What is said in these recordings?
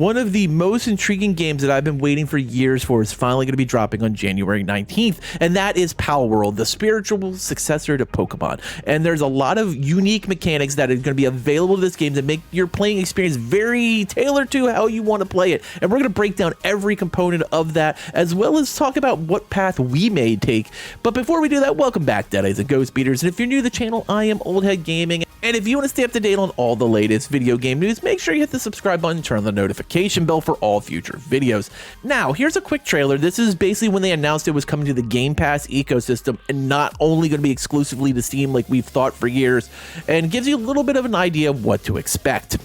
One of the most intriguing games that I've been waiting for years for is finally going to be dropping on January 19th, and that is Palworld, the spiritual successor to Pokemon. And there's a lot of unique mechanics that are going to be available to this game that make your playing experience very tailored to how you want to play it. And we're going to break down every component of that, as well as talk about what path we may take. But before we do that, welcome back, Deadites and Ghost Beaters. And if you're new to the channel, I am Oldhead Gaming. And if you want to stay up to date on all the latest video game news, make sure you hit the subscribe button and turn on the notification bell for all future videos. Now, here's a quick trailer. This is basically when they announced it was coming to the Gamepass ecosystem and not only going to be exclusively to Steam like we've thought for years, and gives you a little bit of an idea of what to expect.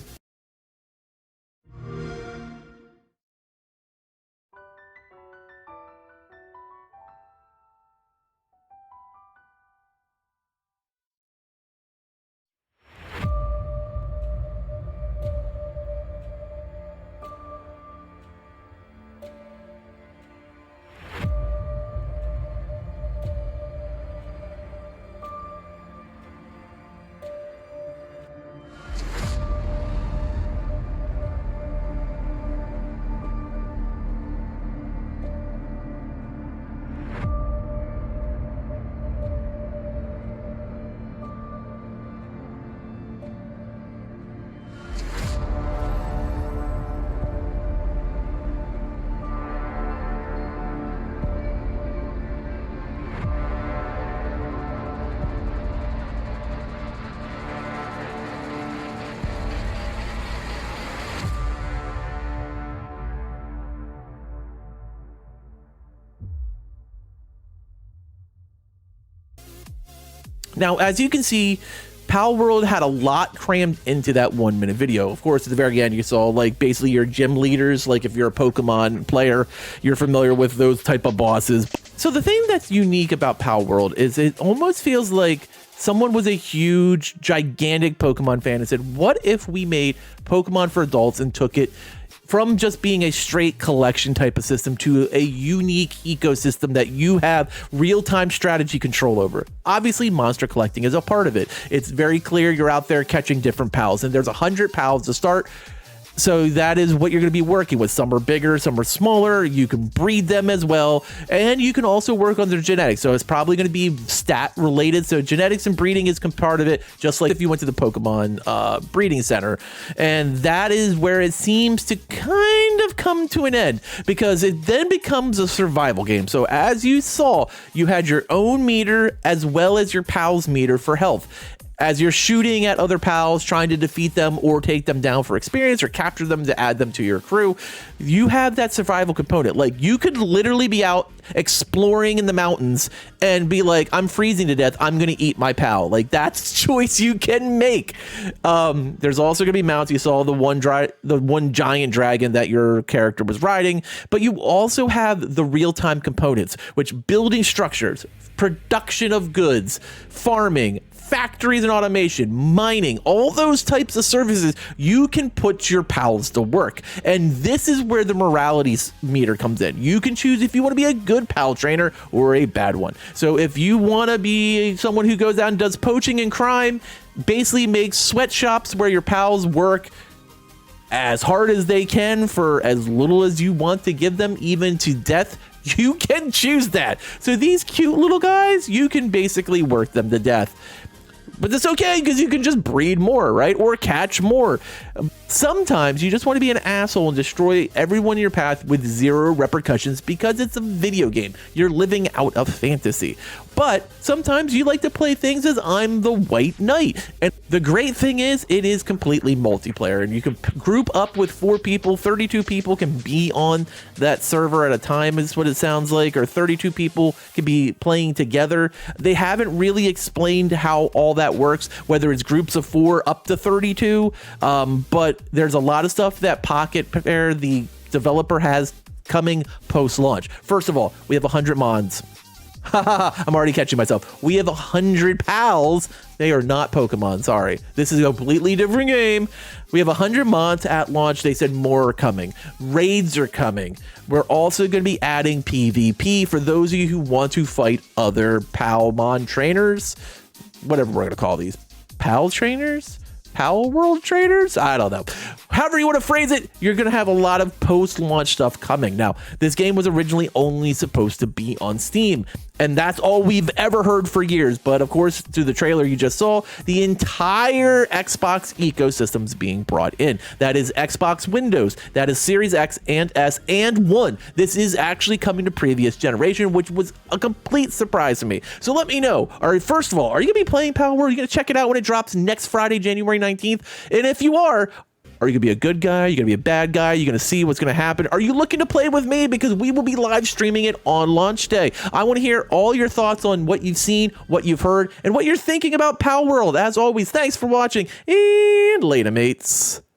Now, as you can see, Palworld had a lot crammed into that 1 minute video. Of course, at the very end, you saw like basically your gym leaders. Like if you're a Pokemon player, you're familiar with those type of bosses. So the thing that's unique about Palworld is it almost feels like someone was a huge, gigantic Pokemon fan and said, what if we made Pokemon for adults and took it from just being a straight collection type of system to a unique ecosystem that you have real-time strategy control over. Obviously, monster collecting is a part of it. It's very clear you're out there catching different pals, and there's 100 pals to start. So that is what you're going to be working with. Some are bigger, some are smaller. You can breed them as well. And you can also work on their genetics. So it's probably going to be stat related. So genetics and breeding is part of it, just like if you went to the Pokemon breeding center. And that is where it seems to kind of come to an end, because it then becomes a survival game. So as you saw, you had your own meter as well as your pal's meter for health. As you're shooting at other pals, trying to defeat them or take them down for experience or capture them to add them to your crew, you have that survival component. Like you could literally be out exploring in the mountains and be like, I'm freezing to death, I'm gonna eat my pal. Like that's a choice you can make. There's also gonna be mounts. You saw the one giant dragon that your character was riding, but you also have the real-time components, which building structures, production of goods, farming, factories and automation, mining, all those types of services, you can put your pals to work. And this is where the morality meter comes in. You can choose if you want to be a good pal trainer or a bad one. So if you want to be someone who goes out and does poaching and crime, basically makes sweatshops where your pals work as hard as they can for as little as you want to give them, even to death, you can choose that. So these cute little guys, you can basically work them to death. But that's okay, because you can just breed more, right? Or catch more. Sometimes you just want to be an asshole and destroy everyone in your path with zero repercussions because it's a video game. You're living out a fantasy. But sometimes you like to play things as I'm the White Knight. And the great thing is it is completely multiplayer, and you can group up with 4 people. 32 people can be on that server at a time is what it sounds like, or 32 people can be playing together. They haven't really explained how all that works, whether it's groups of 4 up to 32, but there's a lot of stuff that Pocket Pair, the developer, has coming post-launch. First of all, we have 100 mods. I'm already catching myself. We have 100 pals. They are not Pokemon, sorry. This is a completely different game. We have 100 mods at launch. They said more are coming. Raids are coming. We're also going to be adding PvP for those of you who want to fight other Palmon trainers. Whatever we're going to call these. Pal trainers? Palworld trainers? I don't know. however you want to phrase it, you're going to have a lot of post-launch stuff coming. Now, this game was originally only supposed to be on Steam, and that's all we've ever heard for years. But of course, through the trailer you just saw, the entire Xbox ecosystem is being brought in. That is Xbox Windows, that is Series X and S and One. This is actually coming to previous generation, which was a complete surprise to me. So let me know. All right, first of all, are you going to be playing Palworld? Are you going to check it out when it drops next Friday, January 19th? And if you are you going to be a good guy? Are you going to be a bad guy? Are you going to see what's going to happen? Are you looking to play with me? Because we will be live streaming it on launch day. I want to hear all your thoughts on what you've seen, what you've heard, and what you're thinking about Palworld. As always, thanks for watching, and later, mates.